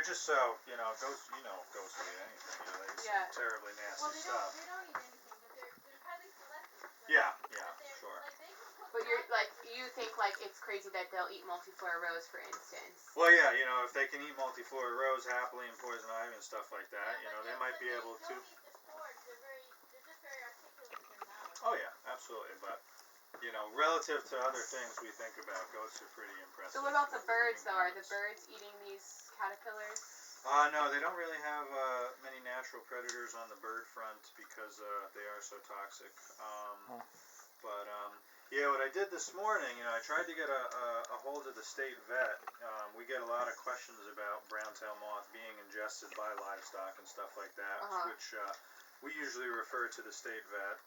just so, ghosts eat anything, they eat terribly nasty stuff. They don't eat anything, but they're highly selective. Yeah, sure. Like, they can put But you think, it's crazy that they'll eat multiflora rose, for instance. Well, yeah, if they can eat multiflora rose happily and poison ivy and stuff like that, they might be able to. They don't eat the spores. They're just very articulate with their mouths. Oh yeah, absolutely, but relative to other things we think about, ghosts are pretty impressive. So what about the birds, though? Are the birds eating these caterpillars? No, they don't really have many natural predators on the bird front because they are so toxic. But yeah, what I did this morning, I tried to get a hold of the state vet. We get a lot of questions about browntail moth being ingested by livestock and stuff like that, which we usually refer to the state vet.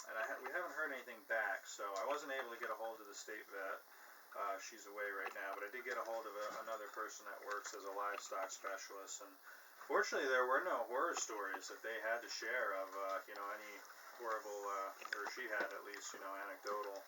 And we haven't heard anything back, so I wasn't able to get a hold of the state vet. She's away right now, but I did get a hold of another person that works as a livestock specialist, and fortunately there were no horror stories that they had to share of any horrible, or she had at least, anecdotal,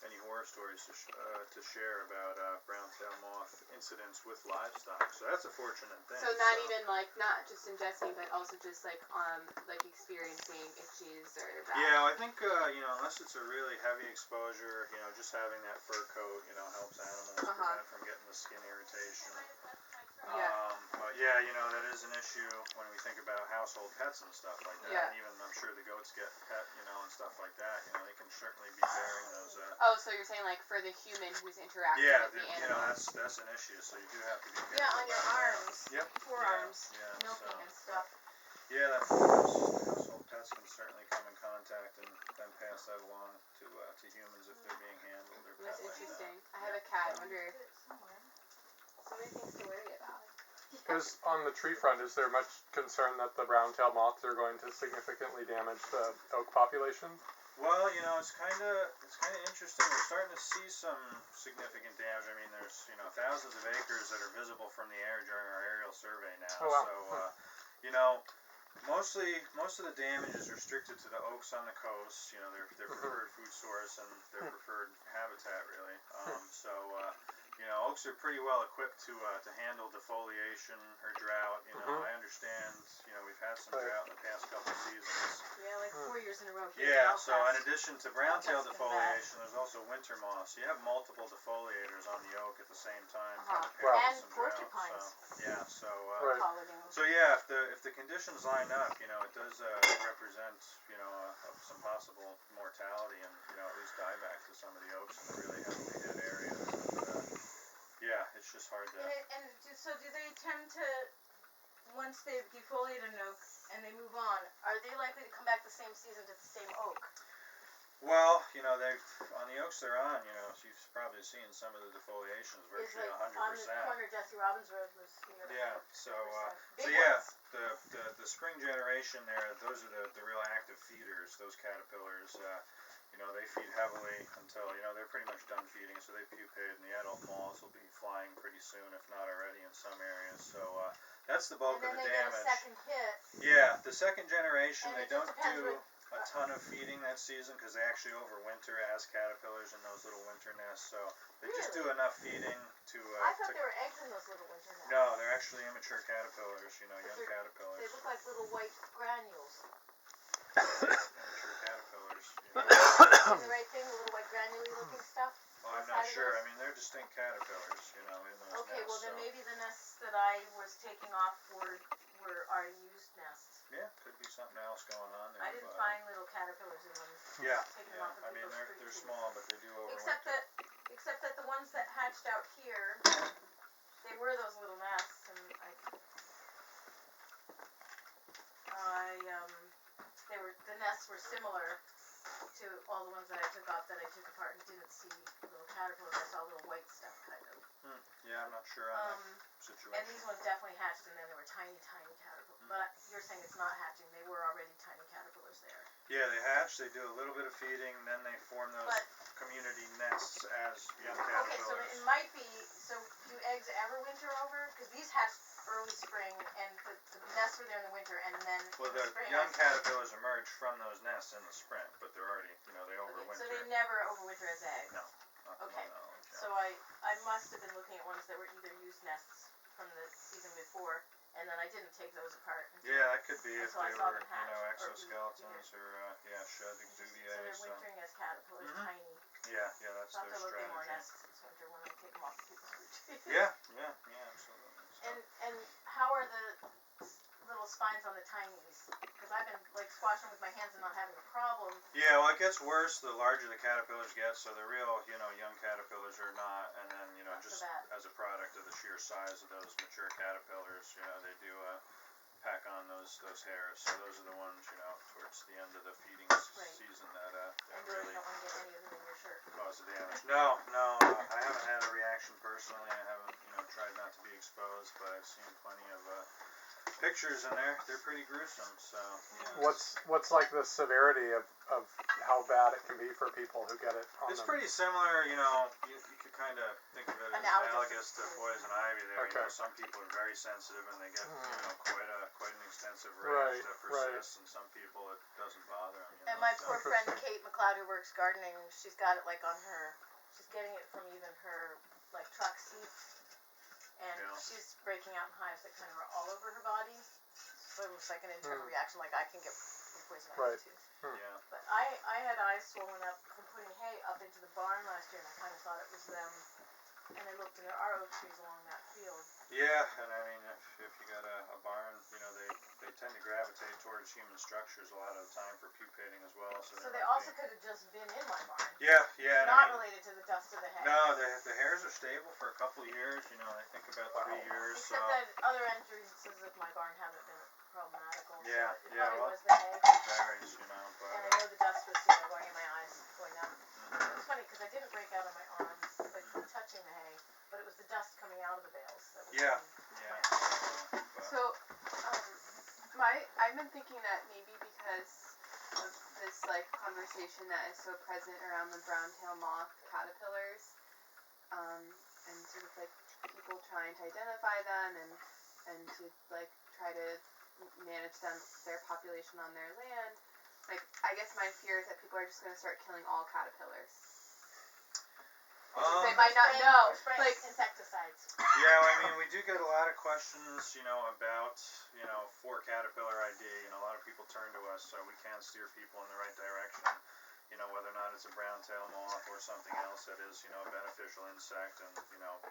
any horror stories to share about browntail moth incidents with livestock. So that's a fortunate thing. So not just ingesting, but also just experiencing itches or that. Yeah, I think unless it's a really heavy exposure, just having that fur coat, helps animals prevent from getting the skin irritation. But yeah, that is an issue when we think about household pets and stuff like that. Yeah. And even I'm sure the goats get pet, and stuff like that. They can certainly be bearing those. Oh, so you're saying for the human who's interacting with the animal. That's an issue. So you do have to be careful. Yeah, on your arms. Yep. Forearms. Yeah, milking and stuff. Yeah, household pets can certainly come in contact and then pass that along to humans if they're being handled or pet. That's interesting. I have a cat. I wonder. So many things to worry about. Is on the tree front, is there much concern that the browntail moths are going to significantly damage the oak population? Well, it's kind of interesting. We're starting to see some significant damage. I mean, there's thousands of acres that are visible from the air during our aerial survey now. Oh, wow. So, most of the damage is restricted to the oaks on the coast. Their preferred food source and their preferred habitat, really. Oaks are pretty well equipped to handle defoliation or drought. I understand. We've had some drought in the past couple of seasons. Yeah, like 4 years in a row. Yeah. So in addition to browntail defoliation, there's also winter moth. So you have multiple defoliators on the oak at the same time. And porcupines. So yeah, if the conditions line up, it does represent some possible mortality and at least dieback to some of the oaks in the really heavily hit areas. Yeah, it's just hard to. So do they tend to, once they've defoliated an oak and they move on, are they likely to come back the same season to the same oak? Well, they've on the oaks they're on. You've probably seen some of the defoliations virtually 100%. On the corner, Jesse Robbins Road was. Yeah. So yeah, the spring generation there, those are the real active feeders. Those caterpillars. They feed heavily until, they're pretty much done feeding, so they pupate, and the adult moths will be flying pretty soon, if not already in some areas. So that's the bulk of the damage. And then they get a second hit. Yeah, the second generation, they don't do a ton of feeding that season because they actually overwinter as caterpillars in those little winter nests. So they just do enough feeding to. I thought there were eggs in those little winter nests. No, they're actually immature caterpillars. Young caterpillars. They look like little white granules. Immature caterpillars. Is the right thing, the little white granule looking stuff? Well, I'm not sure. I mean, they're distinct caterpillars, in those nests. Okay, well then maybe the nests that I was taking off are used nests. Yeah, could be something else going on there. I didn't find little caterpillars in them. Yeah. I mean, they're small, but they do overwinter. Except that the ones that hatched out here, they were those little nests, and the nests were similar to all the ones that I took off that I took apart and didn't see little caterpillars. I saw little white stuff, kind of. Yeah, I'm not sure on that situation. And these ones definitely hatched, and then there were tiny, tiny caterpillars. But you're saying it's not hatching. They were already tiny caterpillars there. Yeah, they hatch. They do a little bit of feeding, then they form those community nests as young caterpillars. Okay, so it might be. So do eggs ever winter over? Because these hatched early spring, and the nests were there in the winter, and then the spring. Young caterpillars emerge from those nests in the spring, but they're already, they overwinter. Okay, so they never overwinter as eggs. No. Not to my knowledge. So I must have been looking at ones that were either used nests from the season before, and then I didn't take those apart. Yeah, that could be if Until I they saw were, them hatch, or eat exoskeletons either. or, shed So exuviae, they're so. wintering as caterpillars, Mhm. tiny. Yeah, that's So I'll have their to look at more strategy. nests this winter when I take them off people's fruit trees. Yeah, absolutely. So. And how are the little spines on the tinies? Because I've been like squashing with my hands and not having a problem. Yeah, well, it gets worse the larger the caterpillars get. So the real, young caterpillars are not, and then Not so just bad. as a product of the sheer size of those mature caterpillars, they do pack on those hairs. So those are the ones, towards the end of the feeding season that And really don't want to get any of them in your shirt. cause the damage. No, I haven't had a reaction personally. I haven't, tried not to be exposed, but I've seen plenty of pictures in there. They're pretty gruesome. So. Yeah. What's like the severity of how bad it can be for people who get it on It's them? pretty similar, you could kind of think of it as analogous to poison ivy there. Okay. Some people are very sensitive and they get, quite an extensive Right, rash that persists, and some people it doesn't bother them. And my so. poor friend Kate McLeod, who works gardening, she's got it like on her, she's getting it from even her like truck seats, and she's breaking out in hives that kind of are all over her body. So it was like an internal reaction, like I can get poison ivy too. Yeah. But I had eyes swollen up from putting hay up into the barn last year, and I kind of thought it was them. And I looked, and there are oak trees along that field. Yeah, and I mean, if you got a barn, they tend to gravitate towards human structures a lot of the time for pupating as well. So they also could have just been in my barn. Yeah. Not related to the dust of the hay. No, the hairs are stable for a couple of years. I think about 3 years. Except that other entrances of my barn haven't been problematical. Yeah, so it probably well, was the hay. it varies, but. And I know the dust was, going in my eyes, going up. It was funny because I didn't break out on my arm, like from touching the hay, but it was the dust coming out of the bales that was Yeah. So, I've been thinking that maybe because of this like conversation that is so present around the browntail moth caterpillars, and sort of like people trying to identify them and to like try to manage their population on their land. Like, I guess my fear is that people are just going to start killing all caterpillars. They might not know. Like insecticides. Yeah, I mean, we do get a lot of questions, about, for caterpillar ID. A lot of people turn to us, so we can steer people in the right direction. Whether or not it's a browntail moth or something else that is, a beneficial insect, and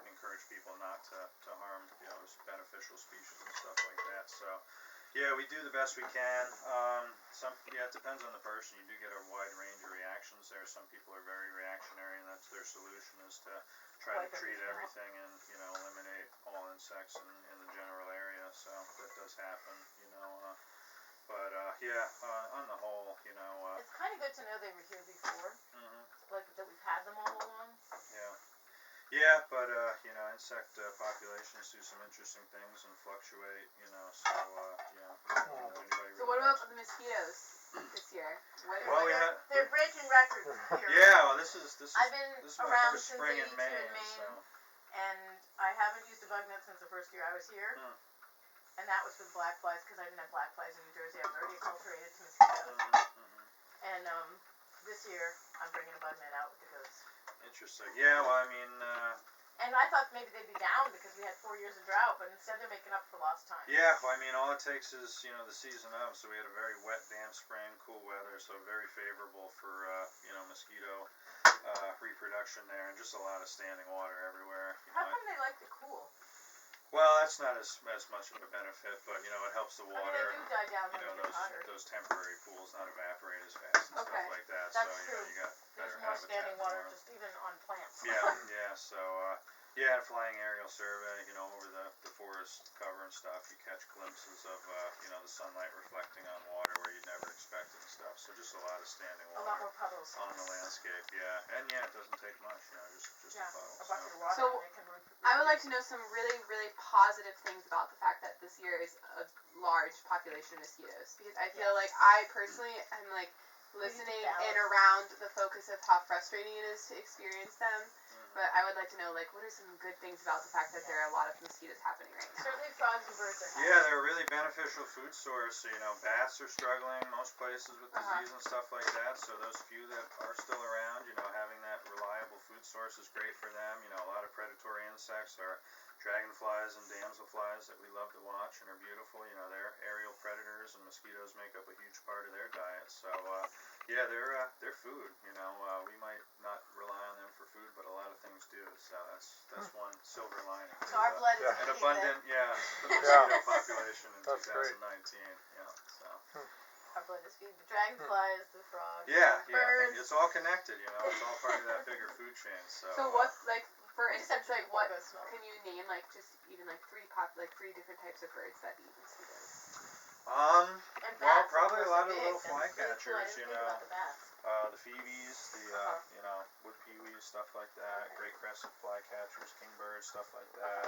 encourage people not to harm, beneficial species and stuff like that. So. Yeah, we do the best we can. It depends on the person. You do get a wide range of reactions there. Some people are very reactionary, and that's their solution is to try to treat everything and, eliminate all insects in the general area. So that does happen, on the whole, It's kind of good to know they were here before. Like that we've had them all along. Yeah, but, insect populations do some interesting things and fluctuate, so, So what about the mosquitoes this year? Well, they're breaking records here. Yeah, well, this is I've been my around first since spring in 82 Maine, in Maine, so. and I haven't used a bug net since the first year I was here. And that was for the black flies, because I didn't have black flies in New Jersey. I was already acculturated to mosquitoes. And this year, I'm bringing a bug net out with the goats. Interesting. Yeah, well, I mean, and I thought maybe they'd be down because we had 4 years of drought, but instead they're making up for lost time. yeah, well, I mean, all it takes is, the season up. So we had a very wet, damp spring, cool weather, so very favorable for, mosquito reproduction there, and just a lot of standing water everywhere. How come they like the cool? Well, that's not as much of a benefit, but, it helps the water. I mean, they do die down when they get hotter. Those temporary pools not evaporate as fast and stuff like that. That's so, true. You got better There's more habitat standing water for 'em. just even on plants. So, flying aerial survey, over the forest cover and stuff, you catch glimpses of, the sunlight reflecting on water where you'd never expect it and stuff. So just a lot of standing water. A lot more puddles. On the landscape, And it doesn't take much, just a puddle. A bucket of water. So, I would like to know some really, really positive things about the fact that this year is a large population of mosquitoes. Because I feel like I personally am like listening and around the focus of how frustrating it is to experience them. But I would like to know, like, what are some good things about the fact that there are a lot of mosquitoes happening right now? Certainly frogs and birds are happy. Yeah, they're a really beneficial food source. So, bats are struggling most places with disease and stuff like that. So those few that are still around, having that reliable food source is great for them. A lot of predatory insects are dragonflies and damselflies that we love to watch and are beautiful. You know, they're aerial predators, and mosquitoes make up a huge part of their diet. So yeah, they're food. You know, we might not rely on them for food, but a lot of things do. So that's one silver lining. So our blood is An feed abundant, then. the mosquito population in That's 2019. great. Yeah, so. Our blood is feed the dragonflies, the frogs, Yeah, the yeah, birds. it's all connected. You know, it's all part of that bigger food chain. So. So what's like, for We just have instance, to like drink more what goat milk. can you name, like just even like three different types of birds that eat mosquitoes? And Well, bats, probably of a lot course, of are little big. That's really cool. I flycatchers. didn't You think know, about the bats. the phoebes, you know, wood peewees, stuff like that. Okay. Great crescent flycatchers, kingbirds, stuff like that.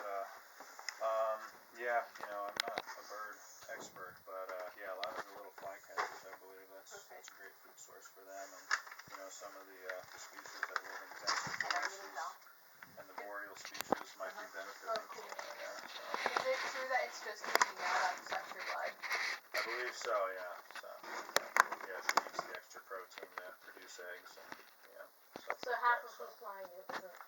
Yeah, you know, I'm not a bird expert, but yeah, a lot of the little flycatchers, I believe that's Okay. a great food source for them, and you know, some of the species that live in denser And I really forests don't. and the boreal species might be benefiting Oh, from cool. that. Yeah, so. Is it true that it's just feeding out that sucks your blood? I believe so. Yeah. So yeah, she needs the extra protein to produce eggs and stuff So like half that. of So. who's flying it isn't.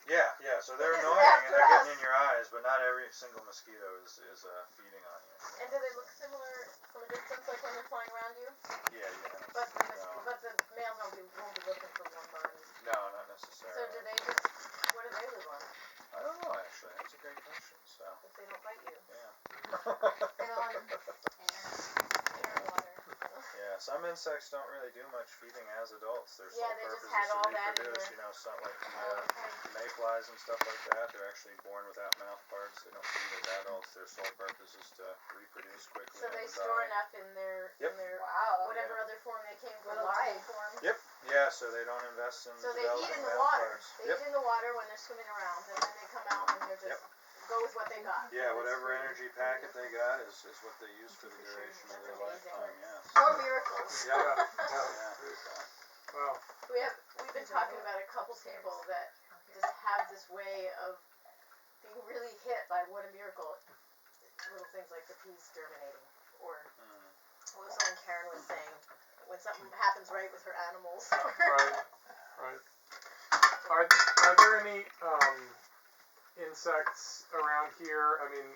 Yeah, so they're It is annoying and after they're us. getting in your eyes, but not every single mosquito is feeding on you. And do they look similar from a distance, like when they're flying around you? Yeah, yeah. But No, the males won't be looking for one body. no, not So necessarily. do they just, what do they live on I don't know actually. That's a great question. So if they don't bite you? yeah. And on air, water. Yeah, some insects don't really do much feeding as adults. Their Yeah, sole they just purpose had is to all that in reproduce. there. You know, some like the Okay. mayflies and stuff like that. They're actually born without mouth parts. They don't feed as adults. Their sole purpose is to reproduce quickly. So they and store die. enough in their Wow. whatever other form they came from, What a multiple life. form. Yep. Yeah, so they don't invest in So they eat developing in the mouth water. parts. They Yep. eat in the water when they're swimming around, and then they come out and they're just go with what they got. Yeah, That's whatever food. energy packet they got is what they use for the duration of That's their amazing. lifetime. Yeah. More miracles. Yeah. Yeah. So. Wow. We've been talking about a couple people that just have this way of being really hit by what a miracle. Little things like the peas germinating, or what was something Karen was saying, when something happens right with her animals. Right. Are there any insects around here? I mean,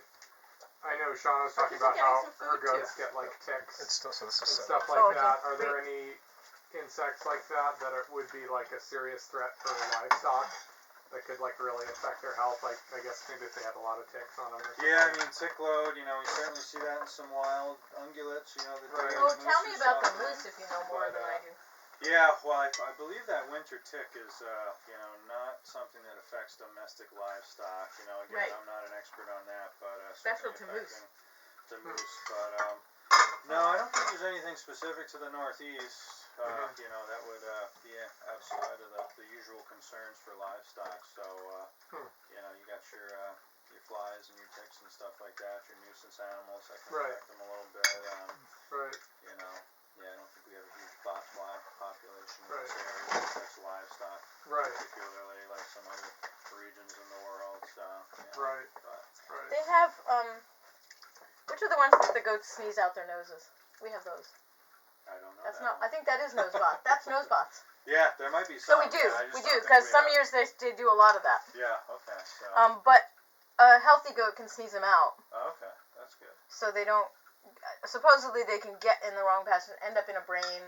I know Shauna was talking about how her goats get like ticks and stuff like that. Are there any insects like that would be like a serious threat for livestock that could like really affect their health? Like, I guess maybe if they had a lot of ticks on them or something. Yeah, I mean, tick load, you know, we certainly see that in some wild ungulates, you know, the Right. Oh, tell me moose about or the something. moose if you know more than I do. Yeah, well, I believe that winter tick is, you know, not something that affects domestic livestock. You know, again, Right. I'm not an expert on that, but Special certainly to moose. affecting the moose. But no, I don't think there's anything specific to the Northeast. You know, that would be outside of the usual concerns for livestock. So, you know, you got your flies and your ticks and stuff like that. Your nuisance animals that can affect them a little bit. Right. You know. Yeah, I don't think we have a huge botfly population in Right. this area that affects livestock, Right. particularly like some other regions in the world. So, yeah. Right. But, Right. They have which are the ones that the goats sneeze out their noses? We have those. I don't know. That's that not. one. I think that is nose bot. That's nose bots. Yeah, there might be So some. we do, Yeah, I just we don't do, think because we some have- years they do a lot of that. Yeah. Okay. So. But a healthy goat can sneeze them out, Okay, that's good. so they don't. Supposedly they can get in the wrong path and end up in a brain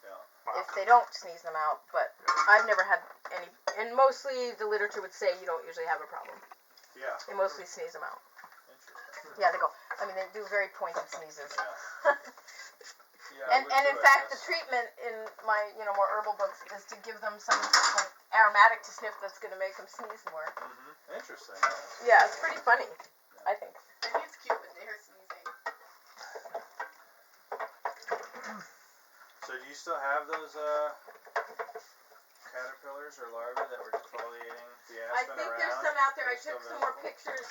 Yeah. if they don't sneeze them out. But I've never had any, and mostly the literature would say you don't usually have a problem. Yeah. They mostly sneeze them out. Interesting. Yeah, they go. I mean, they do very pointed sneezes. Yeah. Yeah. I And would in too, I fact, the guess. treatment in my more herbal books is to give them some like aromatic to sniff that's going to make them sneeze more. Interesting. Yeah, it's pretty funny, I think. I think it's cute when they're sneezing. So do you still have those caterpillars or larvae that were defoliating the I aspen think around? there's some out there. Are I they still took some more visible? pictures,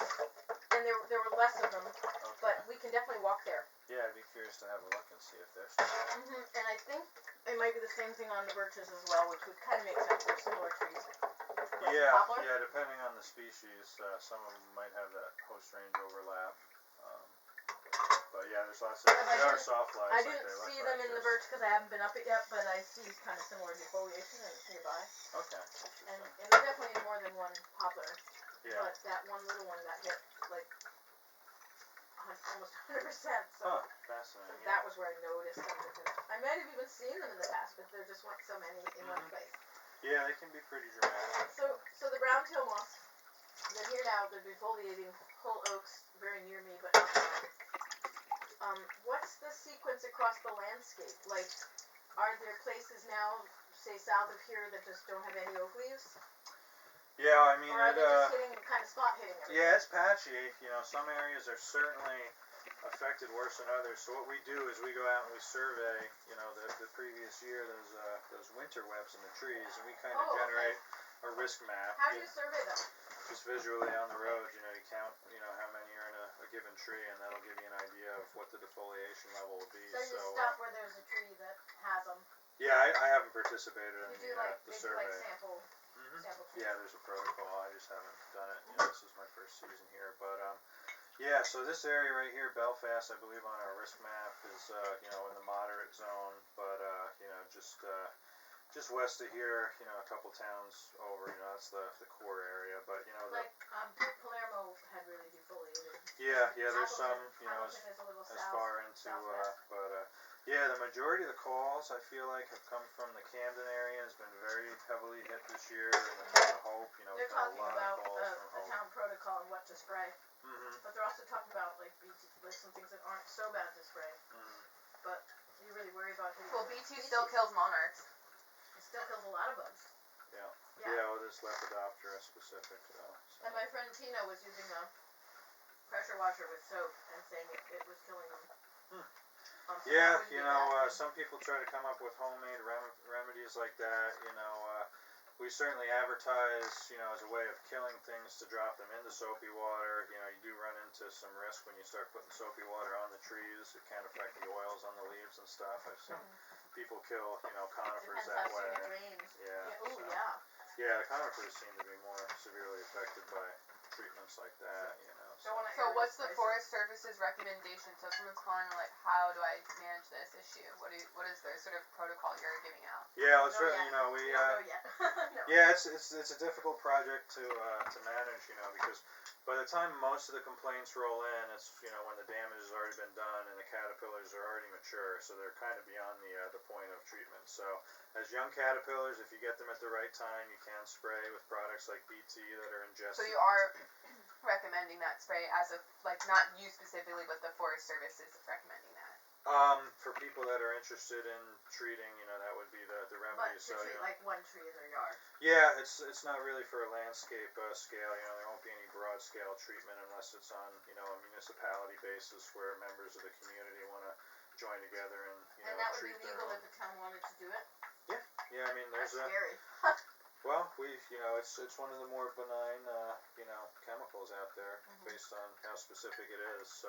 and there were less of them. Okay. But we can definitely walk there. Yeah, I'd be curious to have a look and see if they're still there. And I think it might be the same thing on the birches as well, which would kind of make sense. They're similar trees. Yeah, Poplar? yeah, depending on the species, some of them might have that host range overlap. But yeah, there's lots of, they are soft flies. I like didn't they look see like them in the this. birch because I haven't been up it yet, but I see kind of similar defoliation and it's nearby. Okay, And interesting. they're definitely in more than one poplar. Yeah. but that one little one got hit like almost 100%. So fascinating. that was where I noticed them. Because I might have even seen them in the past, but there just weren't so many in one place. Yeah, they can be pretty dramatic. So the browntail moths, they're here now. They're defoliating whole oaks very near me, but not far. What's the sequence across the landscape? Like, are there places now, say south of here, that just don't have any oak leaves? Yeah, I mean, or are they just hitting, kind of spot hitting everything? Yeah, it's patchy. You know, some areas are certainly affected worse than others. So what we do is we go out and we survey, you know, the previous year those winter webs in the trees, and we kind of generate a risk map. How do you survey them? Just visually on the road, you know, you count, you know, how many are in a given tree, and that'll give you an idea of what the defoliation level will be. So you stop where there's a tree that has them. Yeah, I haven't participated in the survey. Like sample. Yeah, there's a protocol. I just haven't done it. You know, this is my first season here, but yeah. So this area right here, Belfast, I believe on our risk map is you know, in the moderate zone, but you know, just west of here, you know, a couple towns over, you know, that's the core area. But you know, like Palermo had really defoliated. Yeah, there's some, you know, as south, far into, but yeah, the majority of the calls I feel like have come from the Camden area. Has been very heavily hit this year, and the town of Hope. You know, they're talking a lot about of calls from a Hope. town protocol and what to spray. But they're also talking about like some things that aren't so bad to spray. But you really worry about hitting. Well, BT still kills monarchs. It still kills a lot of bugs. Yeah, well, this Lepidoptera specific though. So. And my friend Tina was using a pressure washer with soap and saying it was killing them. So yeah, you know, some people try to come up with homemade remedies like that. You know, we certainly advertise, you know, as a way of killing things to drop them into soapy water. You know, you do run into some risk when you start putting soapy water on the trees. It can affect the oils on the leaves and stuff. I've seen people kill, you know, conifers that way. Yeah, the conifers seem to be more severely affected by treatments like that, you know. So what's the Forest Service's recommendation? So if someone's calling, like, how do I manage this issue? What is their sort of protocol you're giving out? Yeah, it's really, you know, we don't know yet. yeah, it's a difficult project to manage, you know, because by the time most of the complaints roll in, it's, you know, when the damage has already been done and the caterpillars are already mature, so they're kind of beyond the point of treatment. So as young caterpillars, if you get them at the right time, you can spray with products like BT that are ingested. So you are recommending that spray as of, like, not you specifically, but the Forest Service is recommending that? For people that are interested in treating, you know, that would be the remedy. But to treat like one tree in their yard. Yeah, it's not really for a landscape scale. You know, there won't be any broad scale treatment unless it's on, you know, a municipality basis where members of the community want to join together and, you know, treat their own. And that would be legal if the town wanted to do it? Yeah, I mean, there's That's scary. Well, you know, it's one of the more benign, you know, chemicals out there based on how specific it is. So,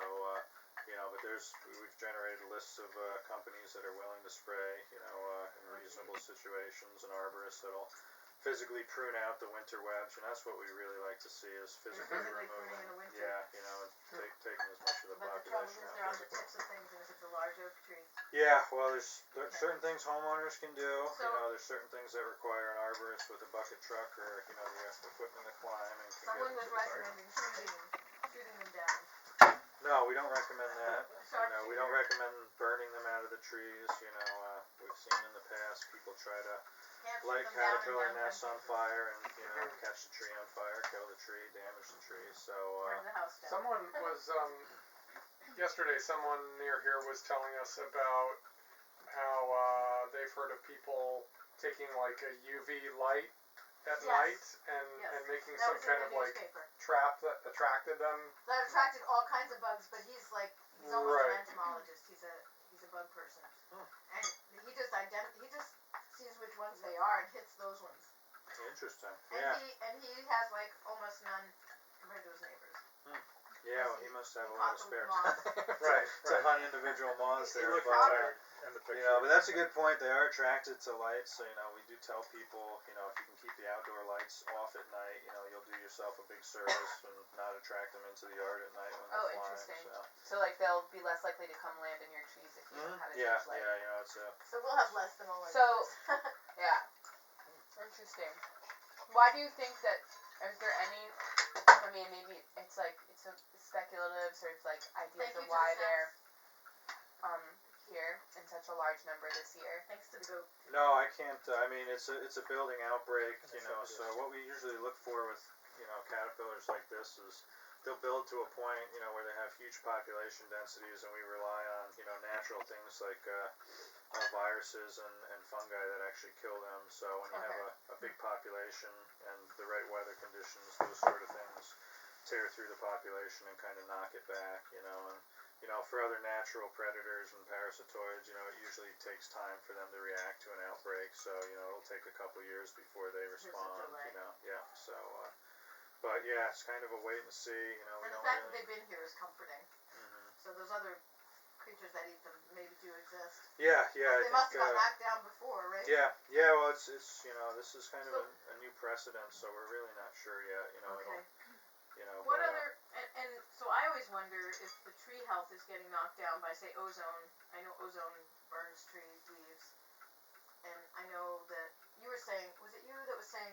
you know, but we've generated lists of companies that are willing to spray, you know, in reasonable situations, and arborists that'll physically prune out the winter webs, and that's what we really like to see is physically removing. In the winter. Yeah, you know, taking as much of the population out. But the trouble is they're on the tips of things, and if it's a large oak tree. Yeah, well, there's certain things homeowners can do. You know, there's certain things that require an arborist with a bucket truck or, you know, the equipment to climb and can Someone get was recommending shooting them down. No, we don't recommend that. Sharp You know, we don't recommend burning them out of the trees. You know, we've seen in the past people try to light caterpillar nests on fire and, you know, catch the tree on fire, kill the tree, damage the tree. So burn the house down. someone was yesterday. Someone near here was telling us about how they've heard of people taking like a UV light at night and making some kind of like trap that attracted them. That attracted all kinds of bugs, but he's almost an entomologist. He's a bug person, and he just sees which ones they are and hits those ones. Interesting. And he has like almost none compared to his neighbors. Yeah, well, he must have a lot of spare time Right. to hunt individual moths there. But, you know, but that's a good point. They are attracted to lights, so, you know, we do tell people, you know, if you can keep the outdoor lights off at night, you know, you'll do yourself a big service and not attract them into the yard at night when they're flying. Interesting. So like they'll be less likely to come land in your trees if you don't have as much light. Yeah, you know, it's So we'll have less than all our yeah. Interesting. Why do you think that Is there any, I mean, maybe it's like, it's a speculative sort of like ideas of why they're, here in such a large number this year? Thanks to the goat. No, I can't, I mean, it's a building outbreak, you know, so what we usually look for with, you know, caterpillars like this is they'll build to a point, you know, where they have huge population densities and we rely on, you know, natural things like, viruses and fungi that actually kill them, so when you have a big population and the right weather conditions, those sort of things tear through the population and kind of knock it back, you know, and you know, for other natural predators and parasitoids, you know, it usually takes time for them to react to an outbreak, so, you know, it'll take a couple years before they respond, you know, yeah, so, but yeah, it's kind of a wait and see, you know, we And the don't fact really... that they've been here is comforting. So those other creatures that eat them maybe do exist. Yeah, yeah, They must have got knocked down before, right? Yeah, yeah, well, it's you know, this is kind of a new precedent, so we're really not sure yet, you know, Okay. You know, what other, and so I always wonder if the tree health is getting knocked down by, say, ozone. I know ozone burns tree leaves, and I know that you were saying, was it you that was saying,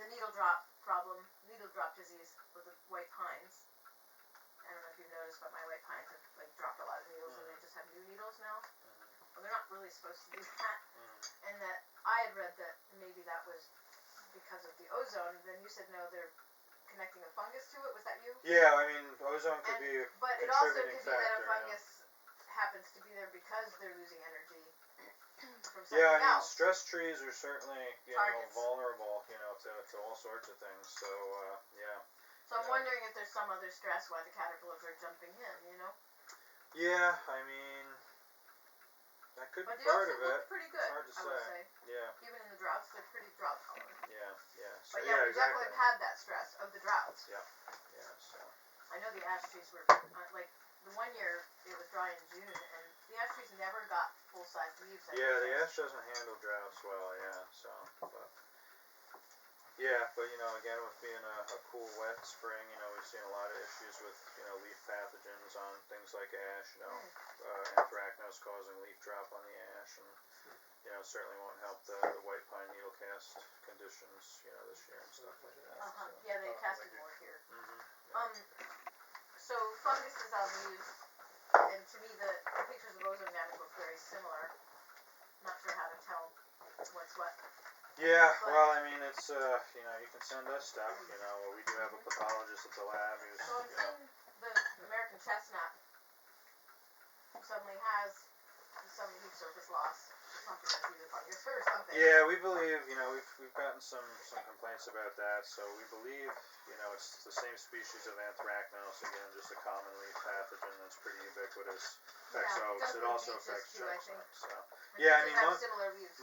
the needle drop problem, needle drop disease with the white pines? I don't know if you've noticed, but my white pines have, like, dropped a lot of needles, and they just have new needles now. Well, they're not really supposed to do that, and that I had read that maybe that was because of the ozone, and then you said no, they're connecting a fungus to it. Was that you? Yeah, I mean, ozone could be a but it also could contributing be that a factor, fungus happens to be there because they're losing energy from something yeah, I mean, else. stress trees are certainly, you Targets. know, vulnerable, you know, to all sorts of things, so, yeah. So I'm wondering if there's some other stress why the caterpillars are jumping in, you know? Yeah, I mean, that could But be they part also of look it. pretty good, Hard to I would say. say. Yeah. Even in the droughts, they're pretty drought tolerant. Yeah, yeah. So, But yeah, we exactly. definitely have had that stress of the droughts. Yeah, yeah, so. I know the ash trees were, like, the one year it was dry in June, and the ash trees never got full-size leaves. Yeah, the ash doesn't handle droughts well, yeah, so, but. Yeah, but you know, again, with being a cool, wet spring, you know, we've seen a lot of issues with, you know, leaf pathogens on things like ash, you know, anthracnose causing leaf drop on the ash, and, you know, certainly won't help the white pine needlecast conditions, you know, this year and stuff like that. So. Yeah, they casted more here. Yeah. So funguses on leaves, and to me the pictures of ozone damage look very similar. Not sure how to tell what's what. Yeah, well, I mean, it's, you know, you can send us stuff, you know, we do have a pathologist at the lab who's, So I'm seeing the American chestnut suddenly has some leaf surface loss. Something that's either fungus or something. Yeah, we believe, you know, we've gotten some complaints about that, so we believe, you know, it's the same species of anthracnose, again, just a common leaf pathogen that's pretty ubiquitous. Affects oaks, it also affects chestnuts, so. Yeah, I mean,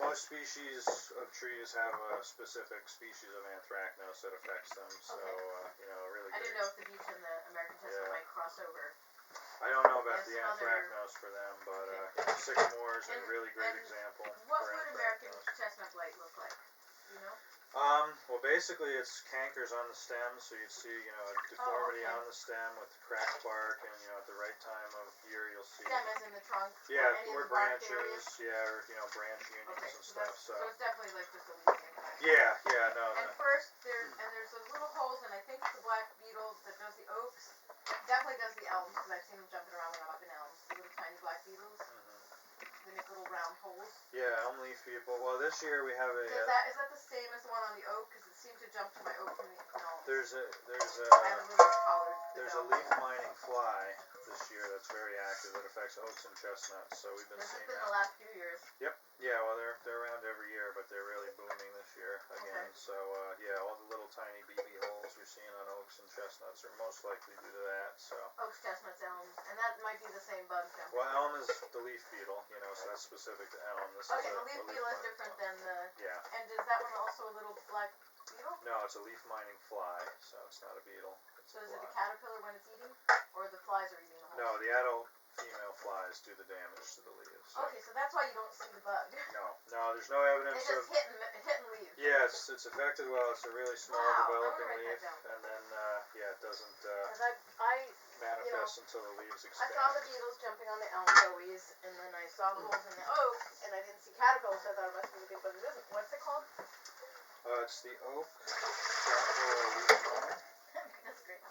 most species of trees have a specific species of anthracnose that affects them, so, you know, really I didn't know if the beech and the American chestnut might cross over. I don't know about the anthracnose for them, but, you know, sycamores are a really great example for What would American anthracnose. chestnut blight look like? Do you know? Well, basically it's cankers on the stem, so you'd see, you know, a deformity on the stem with cracked bark, and, you know, at the right time of year you'll see... Stem as in the trunk? Yeah, or any or of the bark branches, areas? yeah, or, you know, branch unions and stuff, so... So it's definitely like just a leaf thing. Yeah, yeah, no, And first, there's those little holes, and I think it's the black beetle that does the oaks. It definitely does the elms, because I've seen them jumping around when I'm up in elms. The little tiny black beetles. They make little round holes. Yeah, elm leaf people. Well, this year we have a... Is that the same as the one on the oak? Because it seemed to jump to my oak from the elms. There's a I haven't really collared there's a leaf mining fly this year that's very active that affects oaks and chestnuts, so we've been seeing that. This has been the last few years. Yep. Yeah, well, they're around every year, but they're really booming this year again. So, yeah, all the little tiny BB holes you're seeing on oaks and chestnuts are most likely due to that, so. Oaks, chestnuts, elms, and that might be the same bug jumping. Well, elm is the leaf beetle, you know, so that's specific to elm. This is the leaf beetle is different than the... Yeah. And is that one also a little black beetle? No, it's a leaf mining fly, so it's not a beetle. So is it a caterpillar when it's eating, or the flies are eating the holes? No, the adult female flies do the damage to the leaves. So. Okay, so that's why you don't see the bug. No, there's no evidence of... It's just hitting leaves. Yeah, it's affected well. It's a really small developing leaf, and then, yeah, it doesn't manifest until the leaves expand. I saw the beetles jumping on the elm always, and then I saw the holes in the oak, and I didn't see caterpillars, so I thought it must be the big bug. What's it called? It's the oak, Browntail Moth. That's great.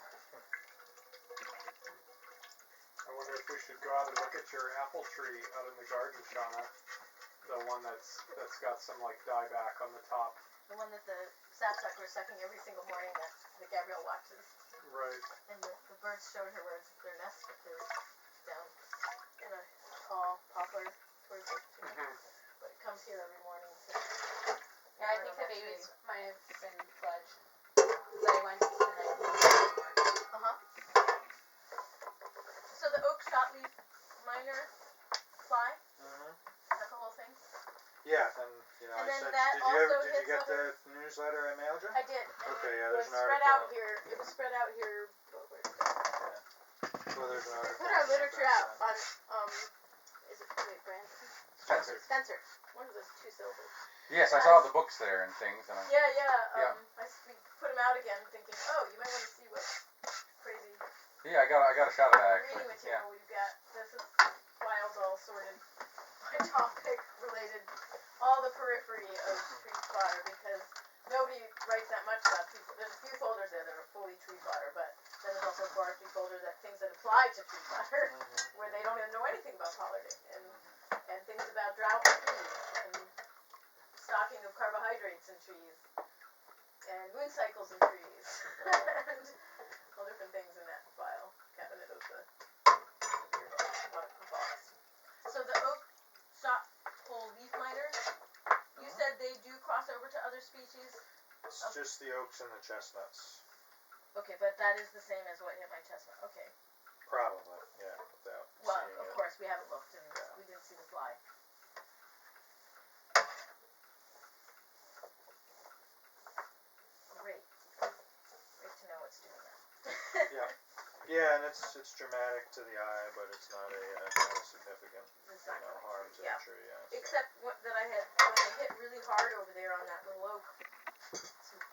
I wonder if we should go out and look at your apple tree out in the garden, Shauna. The one that's got some like dieback on the top. The one that the sapsucker is sucking every single morning that Gabrielle watches. Right. And the birds showed her where their nest is down in a tall poplar towards the tree. But it comes here every morning to Yeah, I think the tree. babies might have been fledged. Because I went and I moved. Uh-huh. So the oak shotleaf miner fly, that's the whole thing? Yeah, and And I then said, that did you also hits get other- the newsletter I mailed you? I did. And Okay, yeah, it there's was an spread article. out here. It was spread out here. Where'd it go? Well, there's an We article. put our in there literature about out that. on, is it, wait, Branson? Spencer. Spencer. One of those two syllables. Yes, I saw the books there and things. And Yeah, Yeah. we put them out again thinking, oh, you might want to see what crazy yeah, I got a shot of that actually. reading Yeah. material we've got. This is files all sorted by topic related, all the periphery of tree fodder, because nobody writes that much about tree fodder. There's a few folders there that are fully tree fodder, but then there's also a forestry folder that things that apply to tree fodder, where they don't even know anything about pollarding, and things about drought in trees, and stocking of carbohydrates in trees, and moon cycles in trees, and all different things in that file cabinet of the box. So the oak shot hole leaf miner, you said they do cross over to other species? It's just the oaks and the chestnuts. Okay, but that is the same as what hit my chestnut. Okay. Probably, yeah, without Well, seeing of it. course, we haven't looked and we didn't see the fly. Great. Great to know what's doing that. Yeah, and it's dramatic to the eye, but it's not a significant, harm to the tree. Yeah, so. Except that I had, when they hit really hard over there on that little oak,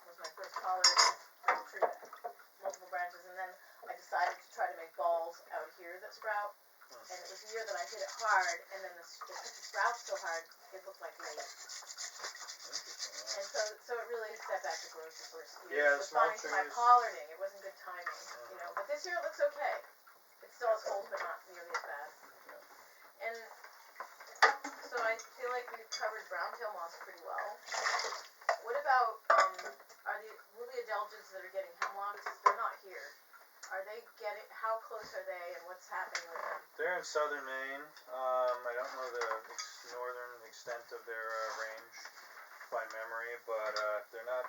was my first pollard tree, multiple branches, and then I decided to try to make balls out here that sprout. And it was the year that I hit it hard, and then it hit the sprouts so hard, it looked like late. And so it really set back the growth the first year. Yeah, It was small fine for my trees. pollarding, it wasn't good timing, But this year it looks okay. It still has holes, but not nearly as bad. And so I feel like we've covered browntail moths pretty well. What about, are the woolly adelgids that are getting hemlocks? They're not here. Are they getting, how close are they and what's happening with them? They're in southern Maine. I don't know the northern extent of their range by memory, but they're not,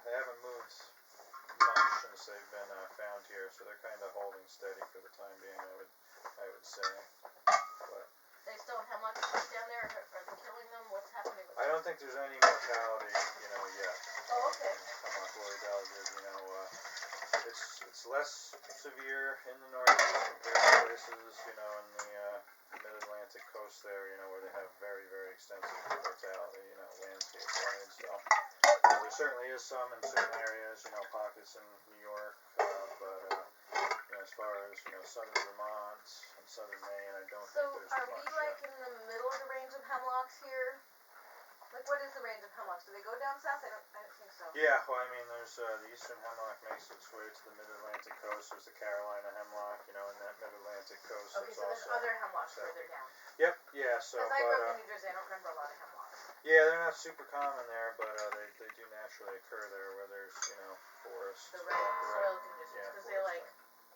they haven't moved much since they've been found here, so they're kind of holding steady for the time being, I would say. But They still have hemlock trees down there? Are they killing them? What's happening with them? I don't think there's any mortality, yet. Oh, okay. Hemlock woolly adelgid, it's less severe in the Northeast compared to places, in the mid-Atlantic coast there, where they have very, very extensive mortality, landscape-wide. So there certainly is some in certain areas, pockets in New York, but as far as southern Vermont and southern Maine, I don't think there's So are much we like in the middle of the range of hemlocks here? Like what is the range of hemlocks? Do they go down south? I don't think so. Yeah, well, there's the eastern hemlock makes its way to the mid-Atlantic coast. There's the Carolina hemlock, in that mid-Atlantic coast. Okay, so there's other hemlocks further down. Yep, yeah, so, Because I grew up in New Jersey, I don't remember a lot of hemlocks. yeah, they're not super common there, but they do naturally occur there where there's, forests. The right soil conditions, because they